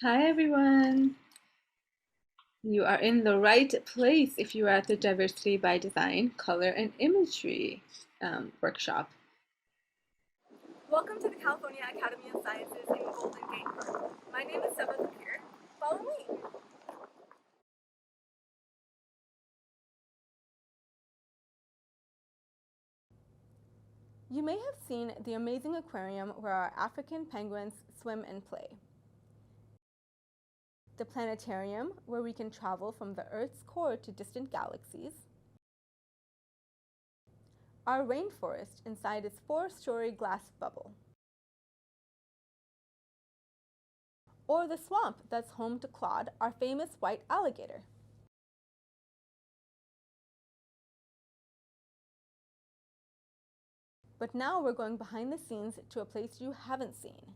Hi everyone. You are in the right place if you are at the Diversity by Design, Color and Imagery workshop. Welcome to the California Academy of Sciences in Golden Gate Park. My name is Saba. Follow me. You may have seen the amazing aquarium where our African penguins swim and play. The planetarium where we can travel from the Earth's core to distant galaxies. Our rainforest inside its 4-story glass bubble. Or the swamp that's home to Claude, our famous white alligator. But now we're going behind the scenes to a place you haven't seen.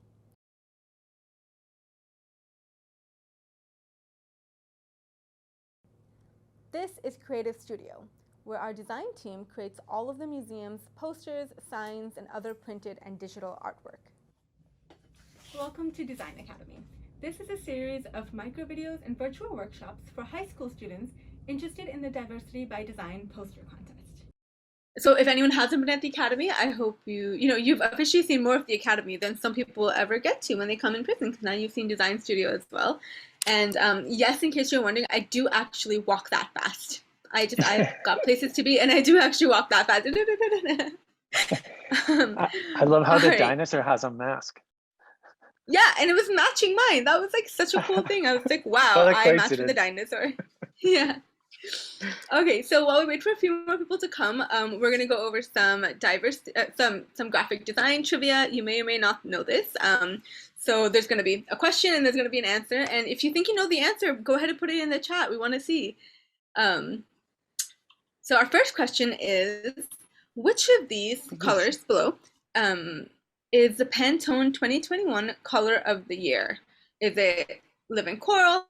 This is Creative Studio, where our design team creates all of the museum's posters, signs, and other printed and digital artwork. Welcome to Design Academy. This is a series of micro videos and virtual workshops for high school students interested in the Diversity by Design poster contest. So if anyone hasn't been at the Academy, I hope you've officially seen more of the Academy than some people will ever get to when they come in person, because now you've seen Design Studio as well. And yes, in case you're wondering, I do actually walk that fast. I've got places to be, and I do actually walk that fast. I love how the right. dinosaur has a mask. Yeah, and it was matching mine. That was like such a cool thing. I was like, wow, I matched with the dinosaur. Yeah. Okay, so while we wait for a few more people to come, we're gonna go over some some graphic design trivia. You may or may not know this. So there's gonna be a question and there's gonna be an answer. And if you think you know the answer, go ahead and put it in the chat. We want to see. So our first question is, which of these colors below is the Pantone 2021 color of the year? Is it living coral,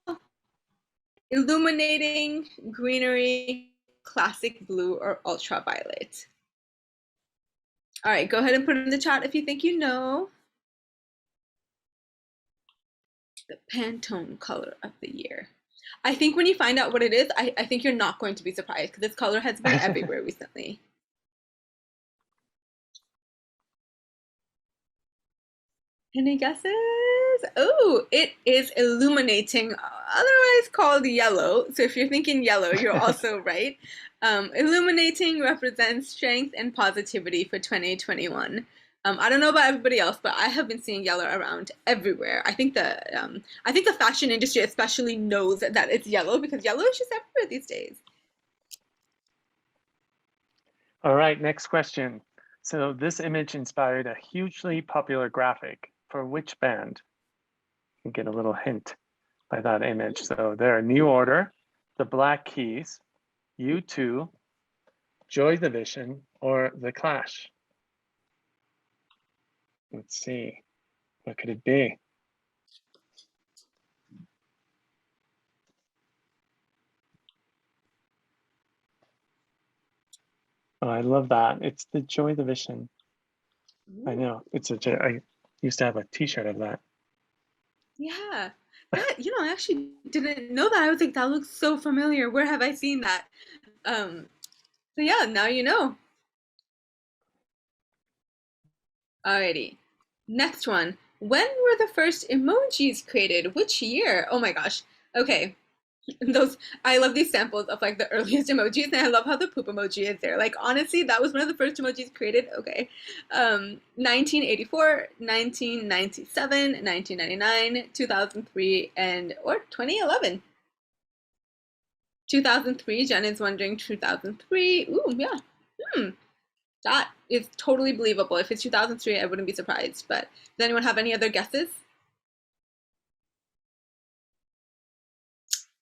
illuminating, greenery, classic blue, or ultraviolet? All right, go ahead and put it in the chat if you think you know. The Pantone color of the year. I think when you find out what it is, I think you're not going to be surprised, because this color has been everywhere recently. Any guesses? Oh, it is illuminating, otherwise called yellow. So if you're thinking yellow, you're also right. Illuminating represents strength and positivity for 2021. I don't know about everybody else, but I have been seeing yellow around everywhere. I think the fashion industry especially knows that it's yellow, because yellow is just everywhere these days. All right, next question. So this image inspired a hugely popular graphic for which band? You get a little hint by that image. So they're New Order, The Black Keys, U2, Joy Division, or The Clash. Let's see, what could it be? Oh, I love that. It's the Joy Division. I know. I used to have a t-shirt of that. Yeah. That, I actually didn't know that. I was like, that looks so familiar. Where have I seen that? So yeah, now you know. Alrighty. Next one. When were the first emojis created? Which year? Oh my gosh. Okay. I love these samples of like the earliest emojis, and I love how the poop emoji is there. Like, honestly, that was one of the first emojis created. Okay. 1984, 1997, 1999, 2003, or 2011. 2003, Jen is wondering 2003. Ooh, yeah. That is totally believable. If it's 2003, I wouldn't be surprised. But does anyone have any other guesses?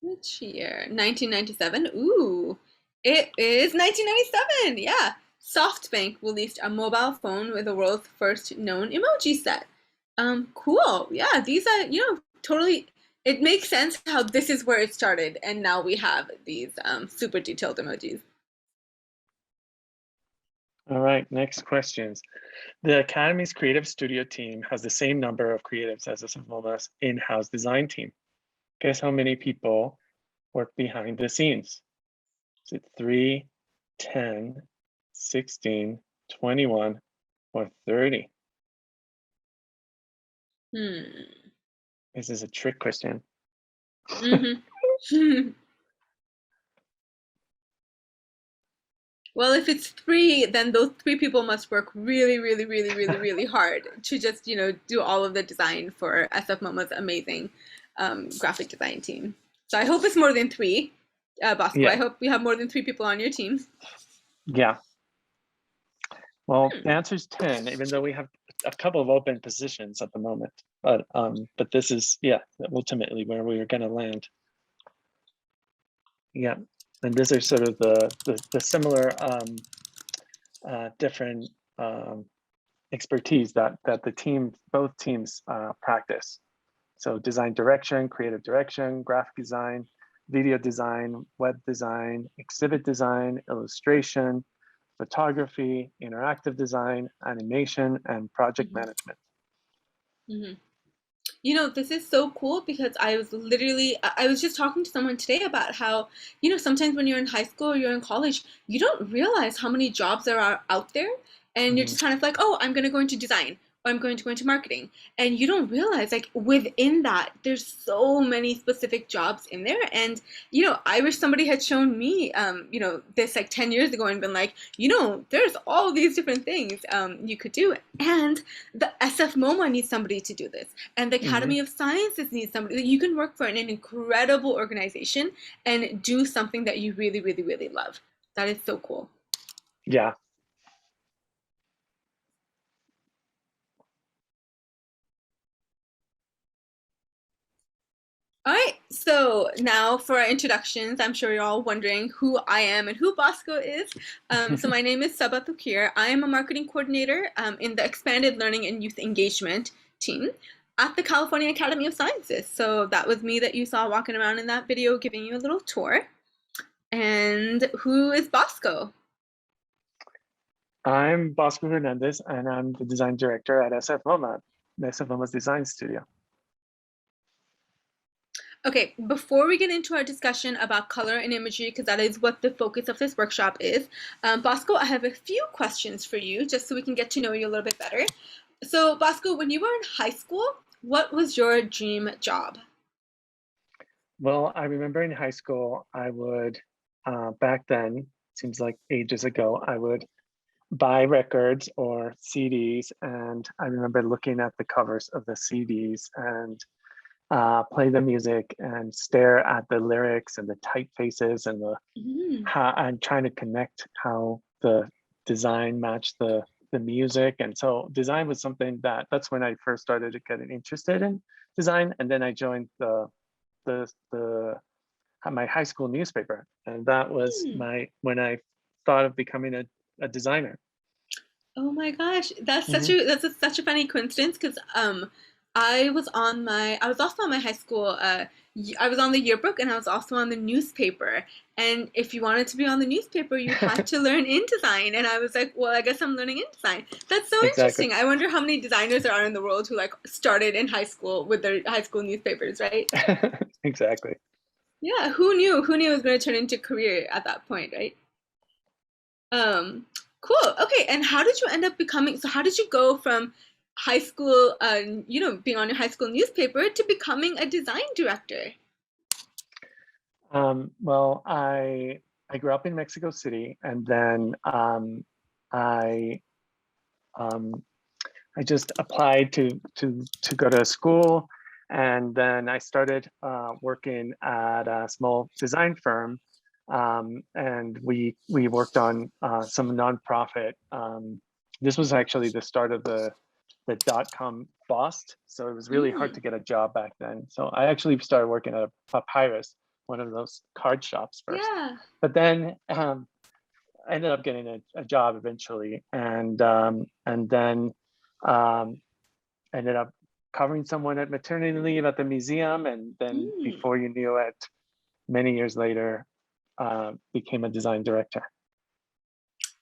Which year? 1997. Ooh, it is 1997. Yeah. SoftBank released a mobile phone with the world's first known emoji set. Cool. Yeah, these are, totally, it makes sense how this is where it started, and now we have these super detailed emojis. All right, next questions. The Academy's creative studio team has the same number of creatives as the SFMOMA's in-house design team. Guess how many people work behind the scenes? Is it 3, 10, 16, 21, or 30? This is a trick question. Well, if it's 3, then those 3 people must work really, really, really, really, really hard to just, do all of the design for SFMOMA's amazing graphic design team. So I hope it's more than 3, Bosco. I Yeah, hope you have more than 3 people on your team. yeah. Well, the answer is 10, even though we have a couple of open positions at the moment. But this is, yeah, ultimately where we are going to land. Yeah, and these are sort of the similar different expertise that both teams practice. So design direction, creative direction, graphic design, video design, web design, exhibit design, illustration, photography, interactive design, animation, and project management. This is so cool because I was just talking to someone today about how, sometimes when you're in high school or you're in college, you don't realize how many jobs there are out there. And you're just kind of like, oh, I'm going to go into design or I'm going to go into marketing. And you don't realize, like, within that, there's so many specific jobs in there. And, I wish somebody had shown me, this like 10 years ago and been like, there's all these different things you could do. And the SFMOMA needs somebody to do this. And the Academy of Sciences needs somebody that you can work for in an incredible organization and do something that you really, really, really love. That is so cool. Yeah. All right, so now for our introductions. I'm sure you're all wondering who I am and who Bosco is. So my name is Saba Tauqir. I am a marketing coordinator in the Expanded Learning and Youth Engagement team at the California Academy of Sciences. So that was me that you saw walking around in that video giving you a little tour. And who is Bosco? I'm Bosco Hernández, and I'm the design director at SFMOMA, SFMOMA's design studio. Okay, before we get into our discussion about color and imagery, because that is what the focus of this workshop is, Bosco, I have a few questions for you just so we can get to know you a little bit better. So, Bosco, when you were in high school, what was your dream job? Well, I remember in high school, I would, back then, seems like ages ago, I would buy records or CDs, and I remember looking at the covers of the CDs and play the music and stare at the lyrics and the typefaces and how I'm trying to connect how the design matched the music. And so design was something that's when I first started to get interested in design. And then I joined my high school newspaper, and that was when I thought of becoming a designer. Oh my gosh, that's such a funny coincidence because I was also on my high school. I was on the yearbook and I was also on the newspaper. And if you wanted to be on the newspaper, you had to learn InDesign. And I was like, well, I guess I'm learning InDesign. That's so Exactly. interesting. I wonder how many designers there are in the world who like started in high school with their high school newspapers, right? Exactly. Yeah, who knew? Who knew it was going to turn into a career at that point, right? Cool. Okay, and how did you end up how did you go from high school, being on your high school newspaper to becoming a design director? Well, I grew up in Mexico City, and then I just applied to go to school, and then I started working at a small design firm, and we worked on some nonprofit. This was actually the start of the .com bust, so it was really hard to get a job back then. So I actually started working at a Papyrus, one of those card shops first. Yeah. But then I ended up getting a job eventually, and then ended up covering someone at maternity leave at the museum, and then before you knew it, many years later, became a design director.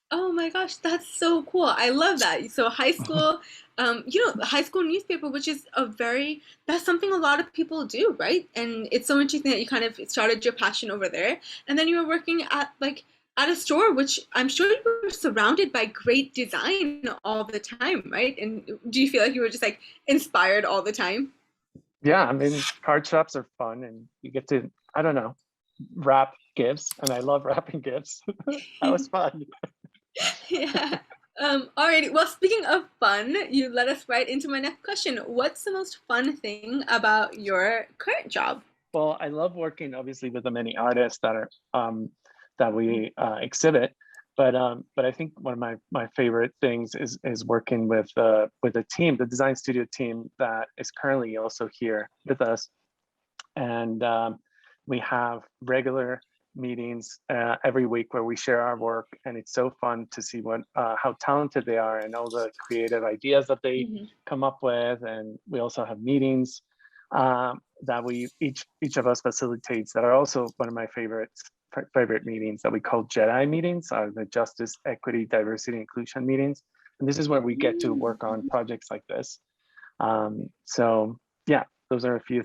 Oh my gosh, that's so cool. I love that. So high school, high school newspaper, which is that's something a lot of people do, right? And it's so interesting that you kind of started your passion over there. And then you were working at a store, which I'm sure you were surrounded by great design all the time, right? And do you feel like you were just like inspired all the time? Yeah, I mean, card shops are fun and you get to, I don't know, wrap gifts, and I love wrapping gifts. That was fun. Yeah. Alrighty. Well, speaking of fun, you led us right into my next question. What's the most fun thing about your current job? Well, I love working obviously with the many artists that are that we exhibit, but I think one of my favorite things is working with a team, the design studio team that is currently also here with us, and we have regular meetings every week where we share our work, and it's so fun to see what how talented they are and all the creative ideas that they Hmm. come up with. And we also have meetings that we each of us facilitates that are also one of my favorite meetings that we call Jedi meetings, are the Justice, Equity, Diversity, Inclusion meetings. And this is where we get to work on projects like this. So yeah, those are a few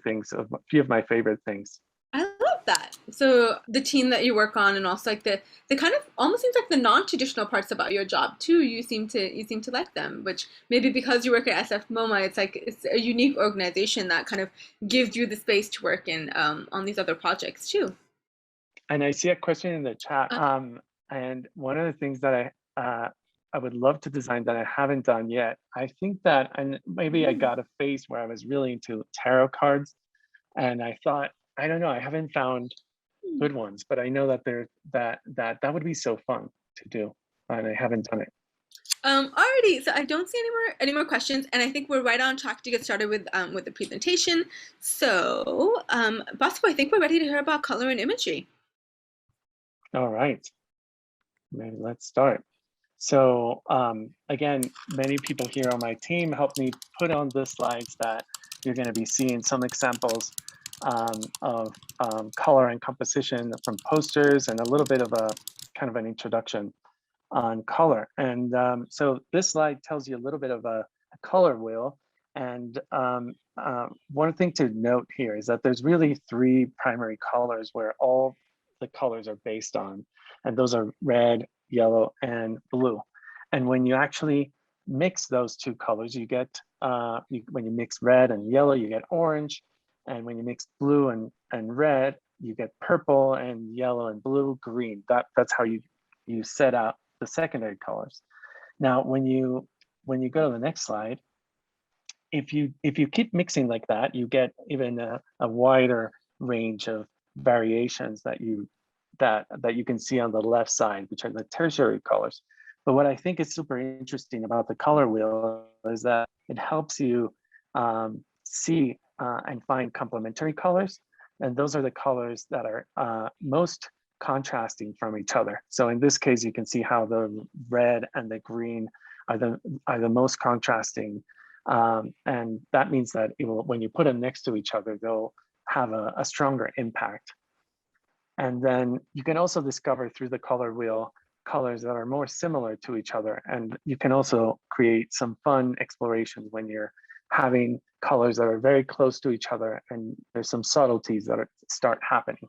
of my favorite things. I love that. So the team that you work on, and also like the kind of almost seems like the non-traditional parts about your job too. You seem to like them, which maybe because you work at SFMOMA, it's like it's a unique organization that kind of gives you the space to work in on these other projects too. And I see a question in the chat. Uh, And one of the things that I would love to design that I haven't done yet, I think that, and maybe I got a phase where I was really into tarot cards, and I thought, I don't know, I haven't found good ones, but I know that that would be so fun to do, and I haven't done it. Alrighty, so I don't see any more questions, and I think we're right on track to get started with the presentation. So, Bosco, I think we're ready to hear about color and imagery. All right, maybe let's start. So again, many people here on my team helped me put on the slides that you're going to be seeing some examples of color and composition from posters, and a little bit of a kind of an introduction on color. And so this slide tells you a little bit of a color wheel. And one thing to note here is that there's really three primary colors where all the colors are based on, and those are red, yellow, and blue. And when you actually mix those two colors, you get, when you mix red and yellow, you get orange. And when you mix blue and red, you get purple, and yellow and blue, green. That's how you set out the secondary colors. Now, when you go to the next slide, if you keep mixing like that, you get even a wider range of variations that you can see on the left side, which are the tertiary colors. But what I think is super interesting about the color wheel is that it helps you see and find complementary colors. And those are the colors that are most contrasting from each other. So in this case, you can see how the red and the green are the most contrasting. And that means that when you put them next to each other, they'll have a stronger impact. And then you can also discover through the color wheel colors that are more similar to each other. And you can also create some fun explorations when you're having colors that are very close to each other, and there's some subtleties that start happening.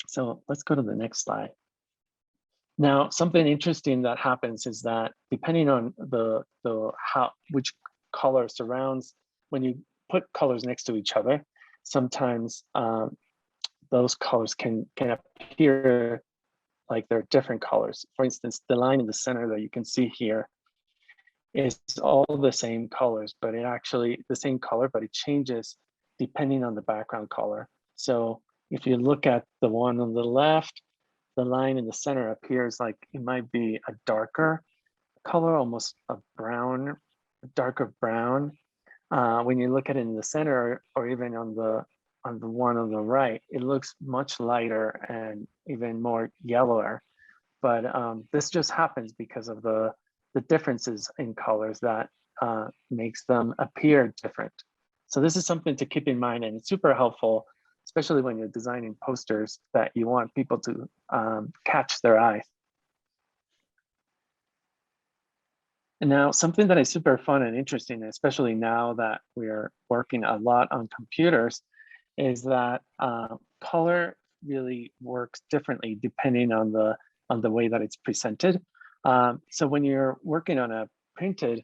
So let's go to the next slide. Now, something interesting that happens is that depending on which color surrounds, when you put colors next to each other, sometimes those colors can appear like they're different colors. For instance, the line in the center that you can see here is all the same colors, but it actually the same color, but it changes depending on the background color. So if you look at the one on the left, the line in the center appears like it might be a darker color, almost a brown, darker brown. When you look at it in the center, or even on the one on the right, it looks much lighter and even more yellower. But this just happens because of the differences in colors that makes them appear different. So this is something to keep in mind, and it's super helpful, especially when you're designing posters that you want people to catch their eye. And now something that is super fun and interesting, especially now that we are working a lot on computers, is that color really works differently depending on the way that it's presented. So when you're working on a printed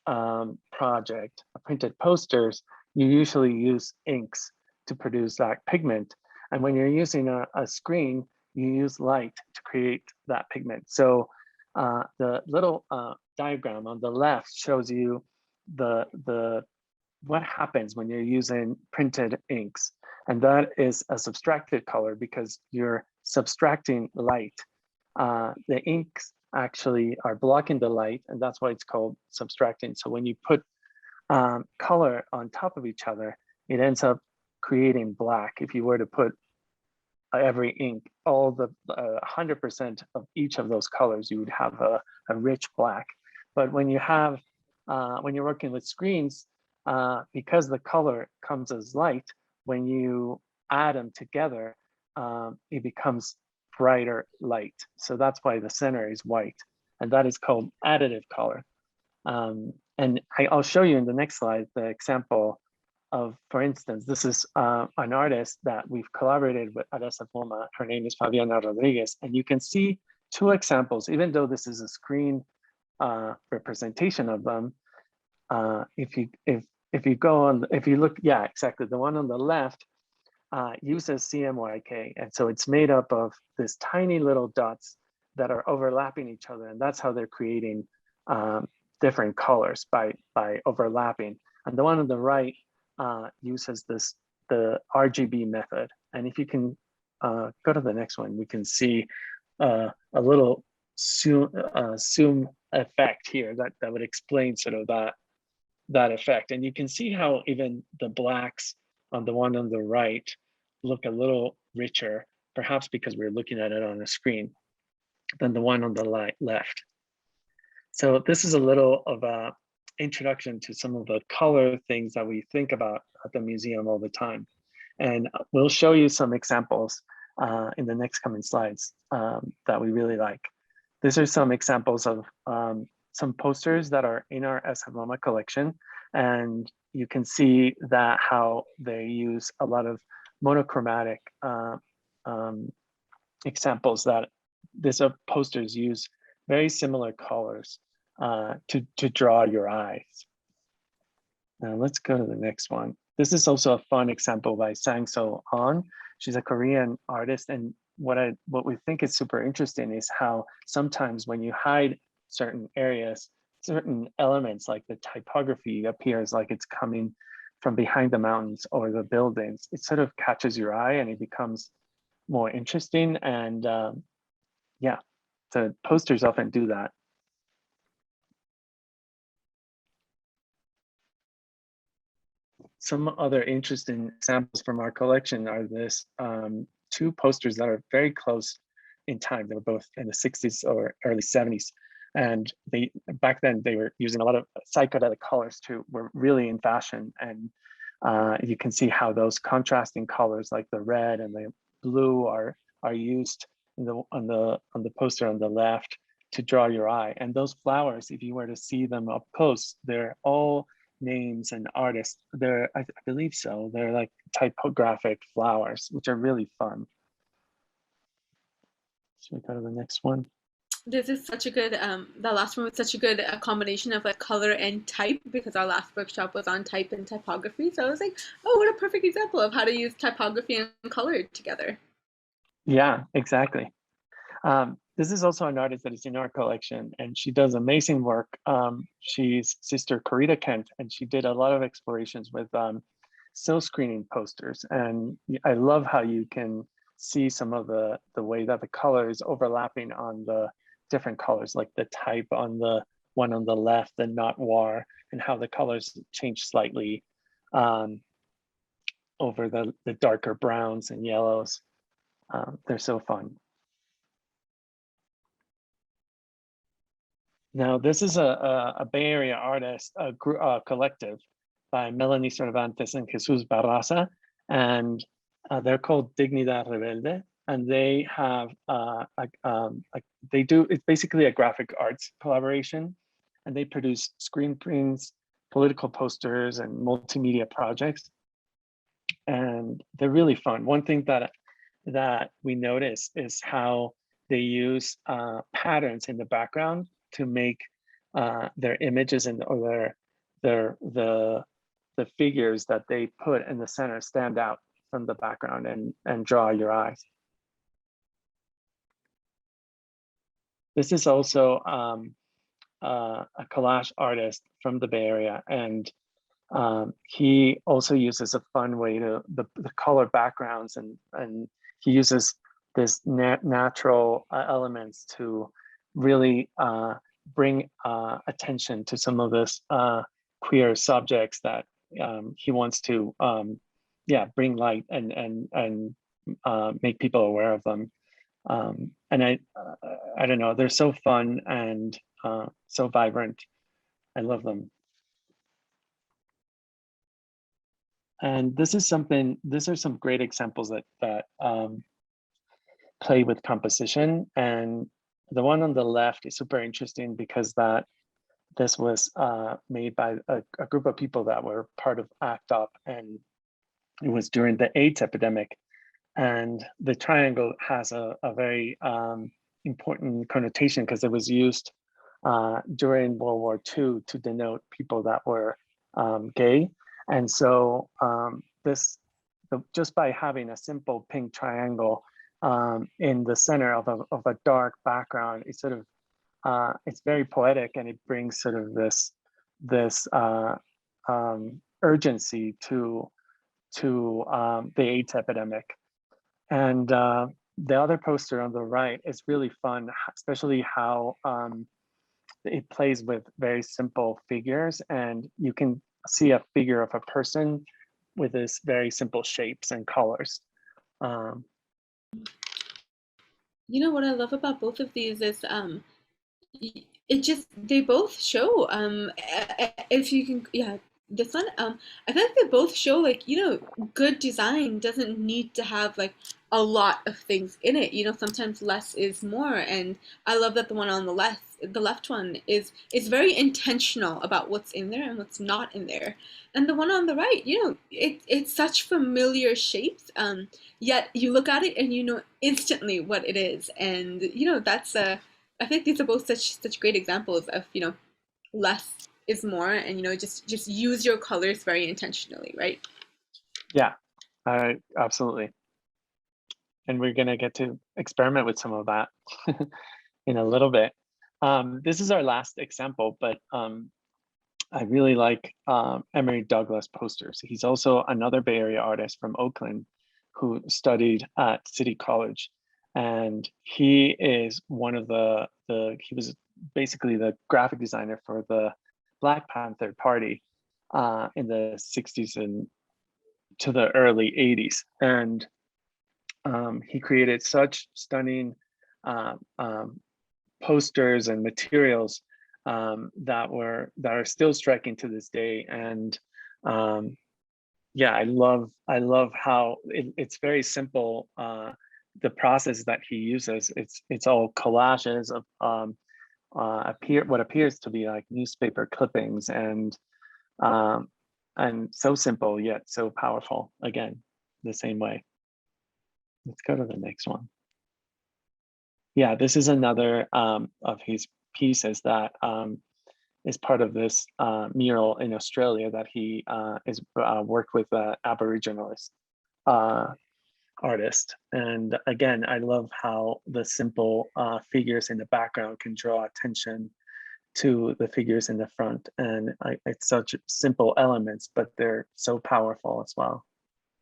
project, a printed posters, you usually use inks to produce that pigment. And when you're using a screen, you use light to create that pigment. So the little diagram on the left shows you what happens when you're using printed inks. And that is a subtracted color because you're subtracting light. The inks actually are blocking the light, and that's why it's called subtracting. So when you put color on top of each other, it ends up creating black. If you were to put every ink, all the 100% of each of those colors, you would have a rich black. But when you have, when you're working with screens, because the color comes as light, when you add them together, it becomes brighter light. So that's why the center is white, and that is called additive color. And I'll show you in the next slide the example of, for instance, this is an artist that we've collaborated with at SFMOMA. Her name is Fabiana Rodriguez, and you can see two examples, even though this is a screen representation of them. If you look, yeah, exactly. The one on the left uses CMYK, and so it's made up of this tiny little dots that are overlapping each other, and that's how they're creating different colors by overlapping. And the one on the right uses the RGB method. And if you can go to the next one, we can see a little zoom effect here that would explain sort of that effect. And you can see how even the blacks on the one on the right look a little richer, perhaps because we're looking at it on a screen, than the one on the left. So this is a little of a introduction to some of the color things that we think about at the museum all the time. And we'll show you some examples in the next coming slides that we really like. These are some examples of some posters that are in our SFMOMA collection. And you can see that how they use a lot of monochromatic examples that these posters use very similar colors to draw your eyes. Now let's go to the next one. This is also a fun example by Sang-So Ahn. She's a Korean artist, and what we think is super interesting is how sometimes when you hide certain areas, certain elements like the typography appears like it's coming from behind the mountains or the buildings. It sort of catches your eye and it becomes more interesting. And yeah, the posters often do that. Some other interesting examples from our collection are this two posters that are very close in time. They were both in the 60s or early 70s. And back then they were using a lot of psychedelic colors too, were really in fashion. And you can see how those contrasting colors like the red and the blue are used on the poster on the left to draw your eye. And those flowers, if you were to see them up close, they're all names and artists. I believe so. They're like typographic flowers, which are really fun. Should we go to the next one? This is such a good, the last one was such a good combination of like color and type, because our last workshop was on type and typography. So I was like, oh, what a perfect example of how to use typography and color together. Yeah, exactly. This is also an artist that is in our collection, and she does amazing work. She's Sister Corita Kent, and she did a lot of explorations with still screening posters. And I love how you can see some of the way that the color is overlapping on the different colors, like the type on the one on the left, the noir, and how the colors change slightly over the darker browns and yellows. They're so fun. Now, this is a Bay Area artist, a collective by Melanie Cervantes and Jesus Barraza, and they're called Dignidad Rebelde, and they have it's basically a graphic arts collaboration, and they produce screen prints, political posters, and multimedia projects. And they're really fun. One thing that we notice is how they use patterns in the background to make their images or the figures that they put in the center stand out from the background and draw your eyes. This is also a collage artist from the Bay Area, and he also uses a fun way to the color backgrounds, and he uses this natural elements to really bring attention to some of this queer subjects that he wants to bring light and make people aware of them. And I don't know, they're so fun and so vibrant. I love them. And these are some great examples that play with composition. And the one on the left is super interesting because this was made by a group of people that were part of ACT UP, and it was during the AIDS epidemic. And the triangle has a very important connotation because it was used during World War II to denote people that were gay. And so just by having a simple pink triangle in the center of a dark background, it's sort of it's very poetic, and it brings sort of this urgency to the AIDS epidemic. And the other poster on the right is really fun, especially how it plays with very simple figures, and you can see a figure of a person with this very simple shapes and colors. You know what I love about both of these is they both show if you can, yeah, this one, I think they both show, like, good design doesn't need to have like a lot of things in it. Sometimes less is more, and I love that the one on the left one is very intentional about what's in there and what's not in there. And the one on the right, it's such familiar shapes, yet you look at it and you know instantly what it is. And that's I think these are both such great examples of less is more, and just use your colors very intentionally, right? Yeah, absolutely. And we're gonna get to experiment with some of that in a little bit. This is our last example, but I really like Emory Douglas Posters. He's also another Bay Area artist from Oakland who studied at City College, and he is one of he was basically the graphic designer for the Black Panther Party in the 60s and to the early 80s. And he created such stunning posters and materials that are still striking to this day. And yeah, I love how it's very simple. The process that he uses, it's all collages of what appears to be like newspaper clippings, and so simple yet so powerful. Again, the same way. Let's go to the next one. Yeah, this is another of his pieces that is part of this mural in Australia that he is worked with an Aboriginalist artist. And again, I love how the simple figures in the background can draw attention to the figures in the front. And it's such simple elements, but they're so powerful as well.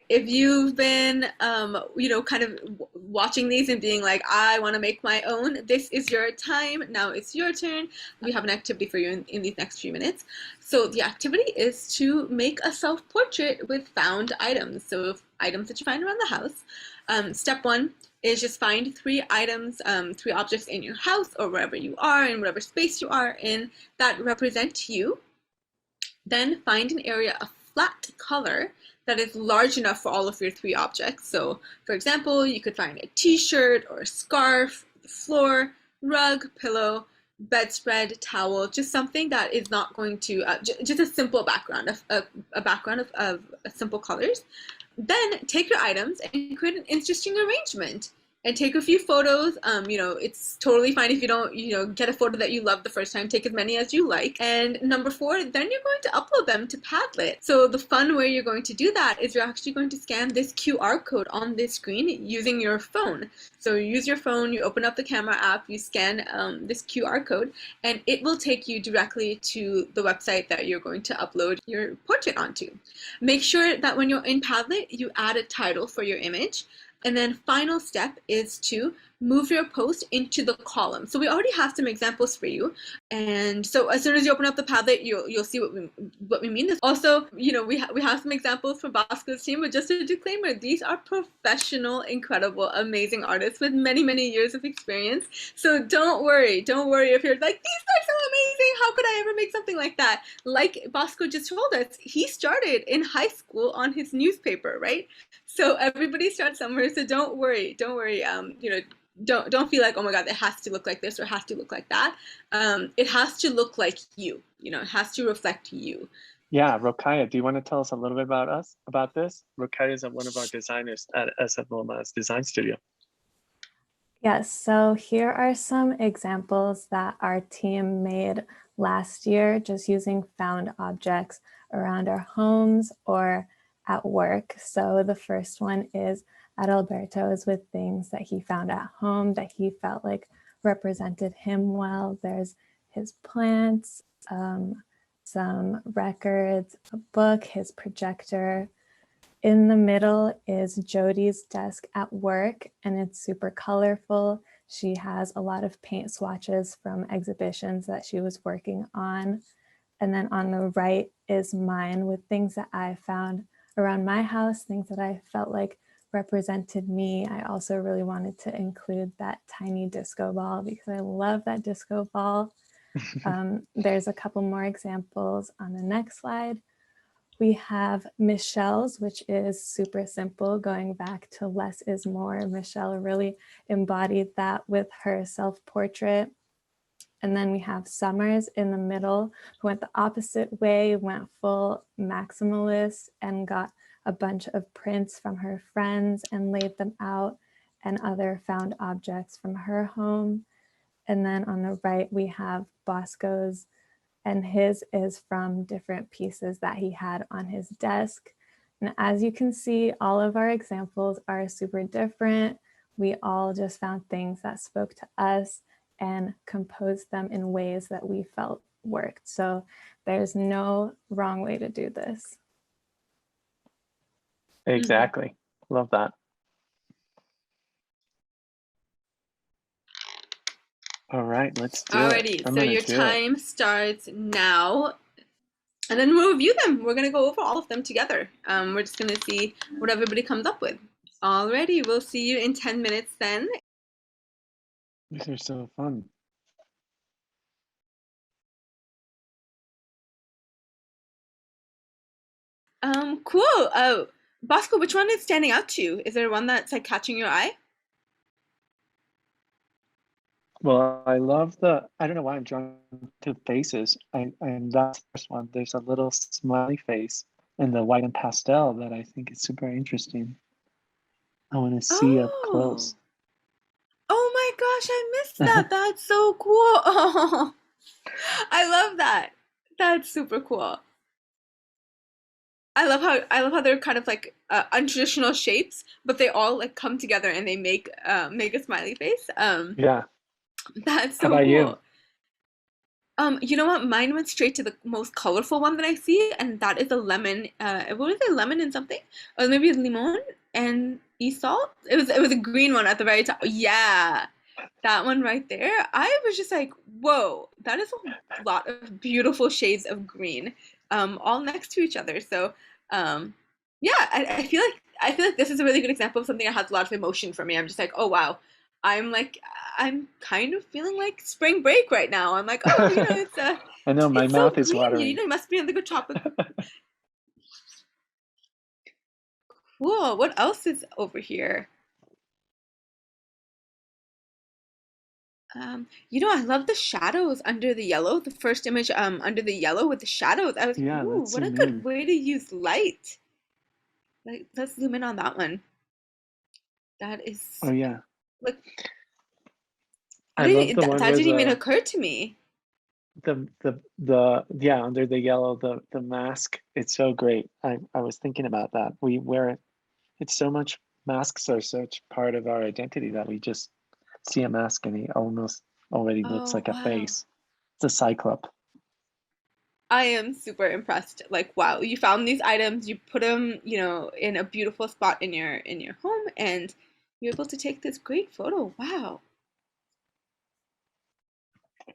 If you've been, kind of watching these and being like, I want to make my own, this is your time. Now it's your turn. We have an activity for you in these next few minutes. So the activity is to make a self-portrait with found items. So items that you find around the house. Step one is just find 3 items, 3 objects in your house or wherever you are, in whatever space you are in, that represent you. Then find an area of flat color that is large enough for all of your 3 objects. So, for example, you could find a t-shirt or a scarf, the floor, rug, pillow, bedspread, towel, just something that is not going to, just a simple background, a background of simple colors. Then take your items and create an interesting arrangement and take a few photos. It's totally fine if you don't, get a photo that you love the first time. Take as many as you like. And number 4, then you're going to upload them to Padlet. So the fun way you're going to do that is you're actually going to scan this QR code on this screen using your phone. So you use your phone, you open up the camera app, you scan this QR code, and it will take you directly to the website that you're going to upload your portrait onto. Make sure that when you're in Padlet, you add a title for your image. And then final step is to move your post into the column. So we already have some examples for you. And so as soon as you open up the Padlet, you'll see what we mean. Also, we have some examples from Bosco's team, but just a disclaimer, these are professional, incredible, amazing artists with many, many years of experience. So don't worry if you're like, these are so amazing, how could I ever make something like that? Like Bosco just told us, he started in high school on his newspaper, right? So everybody starts somewhere, so don't worry. Don't feel like, oh my god, it has to look like this or it has to look like that. It has to look like you. It has to reflect you. Yeah, Rokaya, do you want to tell us a little bit about this? Rokaya is one of our designers at SFMOMA's design studio. Yes, so here are some examples that our team made last year just using found objects around our homes or at work. So the first one is Adalberto's with things that he found at home that he felt like represented him well. There's his plants, some records, a book, his projector. In the middle is Jody's desk at work, and it's super colorful. She has a lot of paint swatches from exhibitions that she was working on. And then on the right is mine with things that I found around my house, things that I felt like represented me. I also really wanted to include that tiny disco ball because I love that disco ball. There's a couple more examples on the next slide. We have Michelle's, which is super simple, going back to less is more. Michelle really embodied that with her self-portrait. And then we have Summers in the middle, who went the opposite way, went full maximalist and got a bunch of prints from her friends and laid them out and other found objects from her home. And then on the right, we have Bosco's, and his is from different pieces that he had on his desk. And as you can see, all of our examples are super different. We all just found things that spoke to us and composed them in ways that we felt worked. So there's no wrong way to do this. Exactly. Love that. All right, let's do it. Alrighty, so your time starts now. And then we'll review them. We're going to go over all of them together. We're just going to see what everybody comes up with. Alrighty, we'll see you in 10 minutes then. These are so fun. Cool. Bosco, which one is standing out to you? Is there one that's like catching your eye? Well, I love I don't know why I'm drawn to faces. And that's the first one. There's a little smiley face in the white and pastel that I think is super interesting. I want to see up close. Oh my gosh, I missed that. That's so cool. Oh, I love that. That's super cool. I love how they're kind of like untraditional shapes, but they all like come together and they make a smiley face. Yeah. That's so How about cool. you? You know what? Mine went straight to the most colorful one that I see, and that is a lemon. What is it? Lemon and something, or maybe limon and salt. It was a green one at the very top. Yeah, that one right there. I was just like, whoa, that is a lot of beautiful shades of green, all next to each other. So, yeah, I feel like this is a really good example of something that has a lot of emotion for me. I'm just like, oh wow, I'm kind of feeling like spring break right now. I'm like, oh, it's I know my it's mouth so is green. watering. It must be on the good tropical. Cool. What else is over here? I love the shadows under the yellow. The first image under the yellow with the shadows. I was like, Yeah, ooh, let's what a zoom good in. way to use light. Like, let's zoom in on that one. That Oh is yeah, like I love the one that with didn't even occur to me. the yeah, under the yellow, the mask. It's so great. I was thinking about that. We wear it. It's so much, masks are such part of our identity that we just see a mask and he almost already looks Oh, like a wow. face. It's a cyclop. I am super impressed. Like, wow, you found these items, you put them, in a beautiful spot in your home, and you're able to take this great photo. Wow.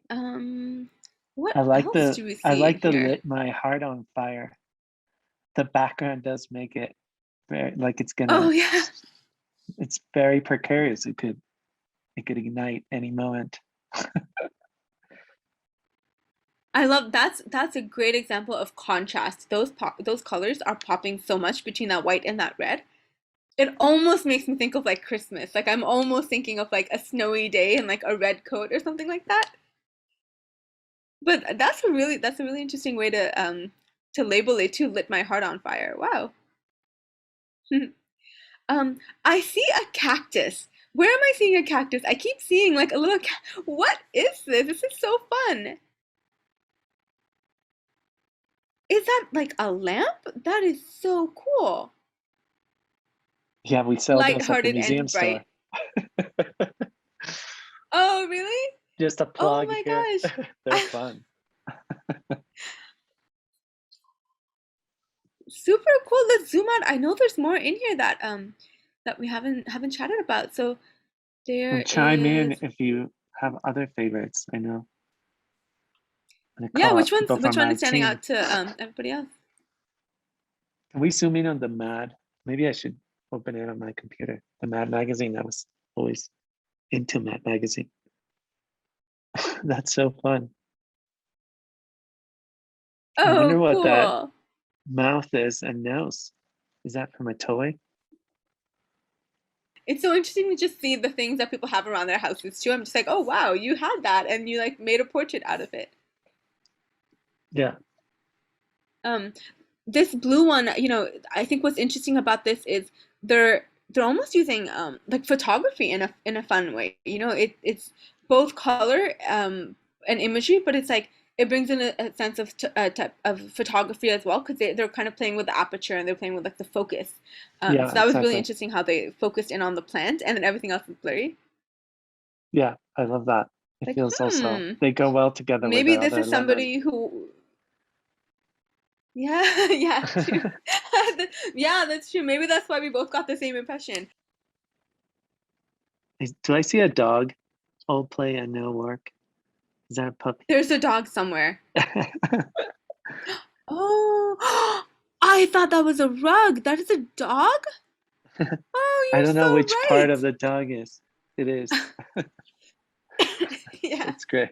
Um, what else do we I see in like the here? lit my heart on fire. The background does make it very like Oh yeah. it's very precarious. It could ignite any moment. I love that's a great example of contrast. Those colors are popping so much between that white and that red. It almost makes me think of like Christmas. Like I'm almost thinking of like a snowy day and like a red coat or something like that. But that's a really interesting way to label it too. Lit my heart on fire. Wow. I see a cactus. Where am I seeing a cactus? I keep seeing like a little what is this? This is so fun. Is that like a lamp? That is so cool. Yeah, we sell those at the Lighthearted museum and store. bright. Oh, really? Just a Oh plug my here. They're gosh. fun. Super cool. Let's zoom out. I know there's more in here that we haven't chatted about. So there And chime in is if you have other favorites. I know. I'm gonna yeah, call out people which from one my is standing team. out to everybody else? Can we zoom in on the Mad? Maybe I should open it on my computer. The Mad magazine. I was always into Mad magazine. That's so fun. I wonder Oh, what that cool. mouth is and nose. Is that from a toy? It's so interesting to just see the things that people have around their houses too. I'm just like, oh wow, you had that and you like made a portrait out of it. Yeah. Um, this blue one, I think what's interesting about this is they're almost using like photography in a fun way. It's both color and imagery, but it's like it brings in a sense of type of photography as well because they're kind of playing with the aperture and they're playing with like the focus. So Yeah, that was really exactly. interesting how they focused in on the plant and then everything else is blurry. Yeah, I love that. It Like, feels also they go well together with maybe the this other is lemon. somebody who yeah, yeah, true. Yeah, that's true. Maybe that's why we both got the same impression. Do I see a dog? Old play and no work. Is that a puppy? There's a dog somewhere. Oh, I thought that was a rug. That is a dog? Oh, I you're don't know which so part right. of the dog is. It is. Yeah. It's great.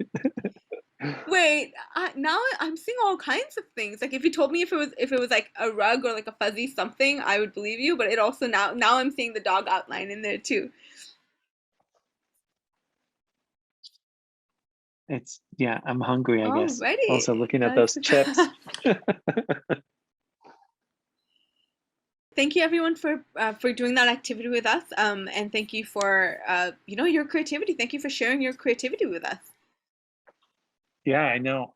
Wait, now I'm seeing all kinds of things. Like if you told me if it was like a rug or like a fuzzy something, I would believe you. But it also now I'm seeing the dog outline in there too. It's yeah, I'm hungry, I guess. Also Alrighty, looking at those that's. chips. Thank you everyone for doing that activity with us. And thank you for your creativity. Thank you for sharing your creativity with us. Yeah, I know.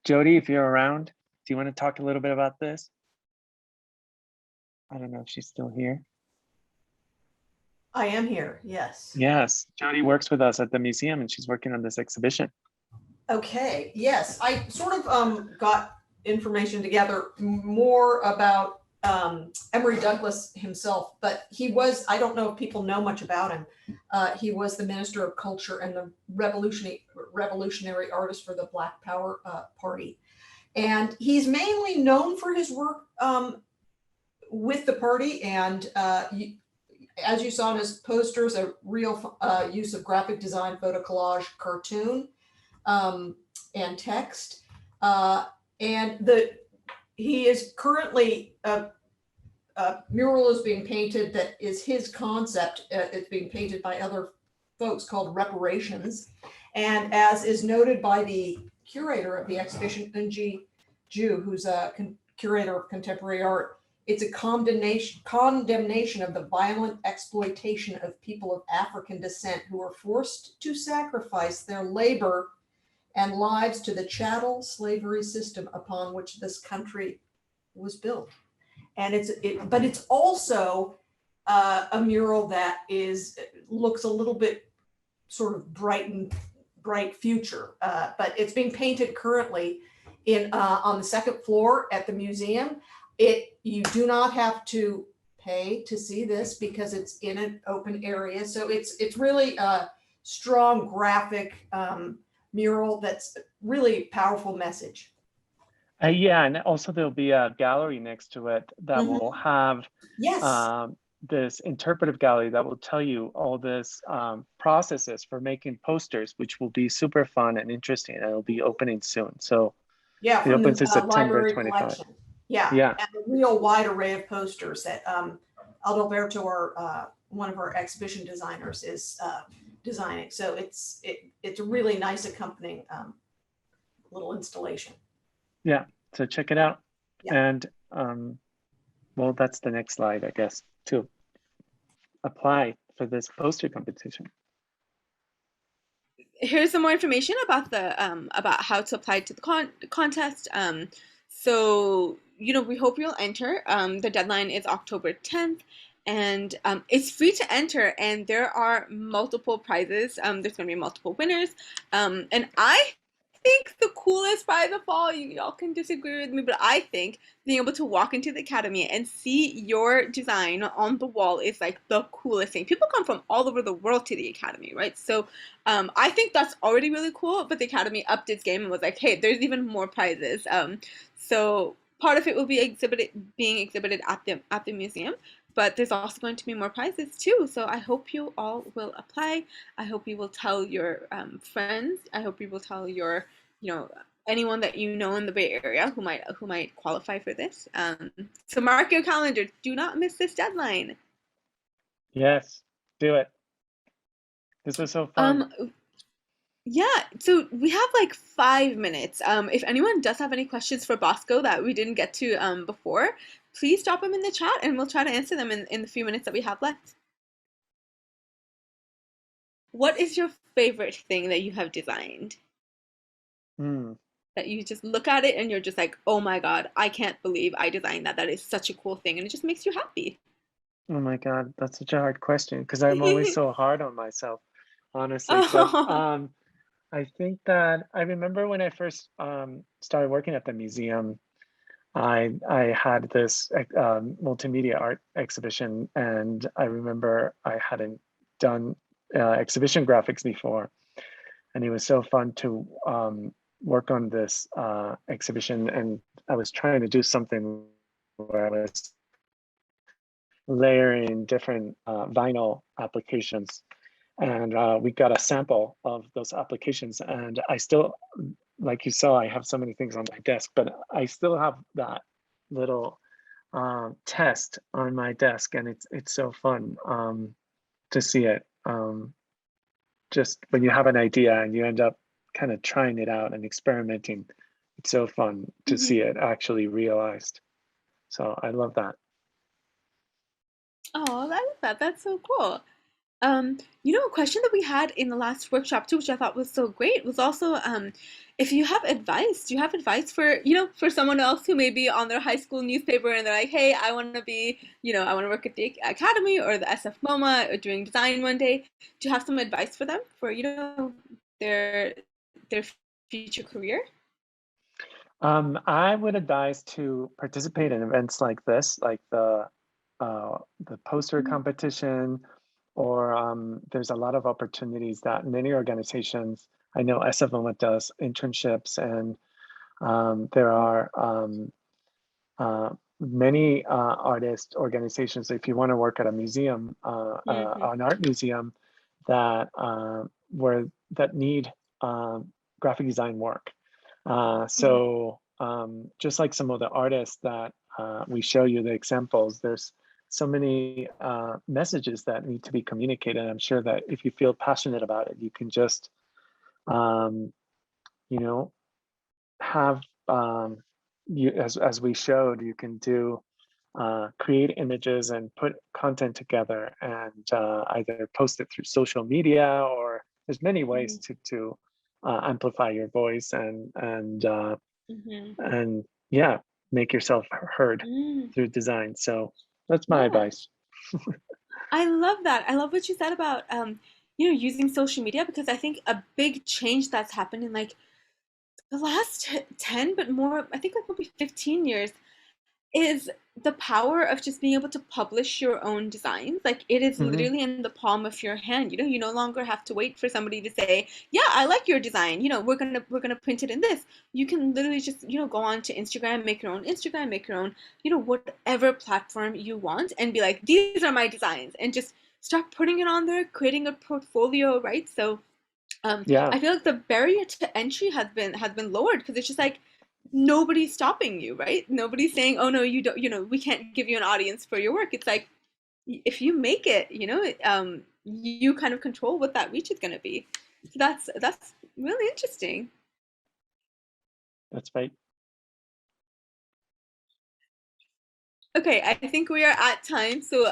Jody, if you're around, do you want to talk a little bit about this? I don't know if she's still here. I am here, yes. Yes, Jody works with us at the museum and she's working on this exhibition. Okay, yes, I sort of got information together more about Emory Douglas himself, but I don't know if people know much about him. He was the Minister of Culture and the revolutionary artist for the Black Power Party. And he's mainly known for his work with the party and as you saw in his posters, a real use of graphic design, photo collage, cartoon, and text. He is currently a mural is being painted that is his concept. It's being painted by other folks called Reparations. And as is noted by the curator of the exhibition, Unji Ju, who's a curator of contemporary art, it's a condemnation of the violent exploitation of people of African descent who were forced to sacrifice their labor and lives to the chattel slavery system upon which this country was built. And but it's also a mural that looks a little bit sort of bright future, but it's being painted currently on the second floor at the museum. You do not have to pay to see this because it's in an open area. So it's really a strong graphic mural that's really powerful message. Yeah, and also there'll be a gallery next to it that will have this interpretive gallery that will tell you all this processes for making posters, which will be super fun and interesting. And it'll be opening soon. So yeah, it opens in September 25. Yeah, and a real wide array of posters that Adalberto, one of our exhibition designers, is designing. So it's a really nice accompanying little installation. Yeah, so check it out. Yeah. And well, that's the next slide, I guess, to apply for this poster competition. Here's some more information about the about how to apply to the contest. So we hope you'll enter. The deadline is October 10th, and it's free to enter. And there are multiple prizes. There's going to be multiple winners. And I think the coolest prize of all, y'all can disagree with me, but I think being able to walk into the academy and see your design on the wall is like the coolest thing. People come from all over the world to the academy, right? So I think that's already really cool, but the academy upped its game and was like, hey, there's even more prizes. So part of it will be being exhibited at the museum, but there's also going to be more prizes too. So I hope you all will apply. I hope you will tell your friends. I hope you will tell your, anyone that you know in the Bay Area who might qualify for this. So mark your calendar. Do not miss this deadline. Yes, do it. This was so fun. Yeah, so we have like 5 minutes. If anyone does have any questions for Bosco that we didn't get to before, please drop them in the chat and we'll try to answer them in the few minutes that we have left. What is your favorite thing that you have designed? That you just look at it and you're just like, oh my God, I can't believe I designed that. That is such a cool thing. And it just makes you happy. Oh my God, that's such a hard question because I'm always so hard on myself, honestly. But I think that I remember when I first started working at the museum, I had this multimedia art exhibition, and I remember I hadn't done exhibition graphics before, and it was so fun to work on this exhibition. And I was trying to do something where I was layering different vinyl applications. And we got a sample of those applications. And I still, like you saw, I have so many things on my desk, but I still have that little test on my desk. And it's so fun to see it. Just when you have an idea and you end up kind of trying it out and experimenting, it's so fun to see it actually realized. So I love that. Oh, I love that. That's so cool. A question that we had in the last workshop too, which I thought was so great, was also if you have advice, do you have advice for, for someone else who may be on their high school newspaper and they're like, hey, I want to be, I want to work at the academy or the SFMOMA or doing design one day. Do you have some advice for them for, their future career? I would advise to participate in events like this, like the poster competition, or there's a lot of opportunities that many organizations, I know SFMOMA does internships, and there are many artist organizations. If you want to work at a museum, an art museum that that need graphic design work. So just like some of the artists that we show you the examples, there's so many messages that need to be communicated. I'm sure that if you feel passionate about it, you can just, you know, have, as we showed, you can do create images and put content together and either post it through social media, or there's many ways to amplify your voice and yeah, make yourself heard through design. So that's my advice. I love that. I love what you said about using social media, because I think a big change that's happened in like the last 10, but more, I think like maybe 15 years, is the power of just being able to publish your own designs. Like it is literally in the palm of your hand. You no longer have to wait for somebody to say, yeah, I like your design, we're gonna print it in this. You can literally just go on to Instagram, make your own Instagram, make your own whatever platform you want, and be like, these are my designs, and just start putting it on there, creating a portfolio, right? So Yeah, I feel like the barrier to entry has been lowered, because it's just like nobody's stopping you, right? Nobody's saying, oh no, you don't, we can't give you an audience for your work. It's like, if you make it, you kind of control what that reach is going to be. So that's really interesting. that's right. Okay, I think we are at time, so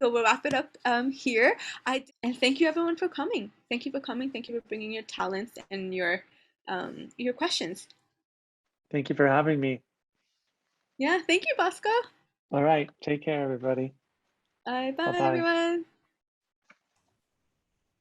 we'll wrap it up here. And thank you everyone for coming. Thank you for coming. Thank you for bringing your talents and your questions. Thank you for having me. Yeah, thank you, Bosco. All right, take care, everybody. Bye, Bye-bye. everyone.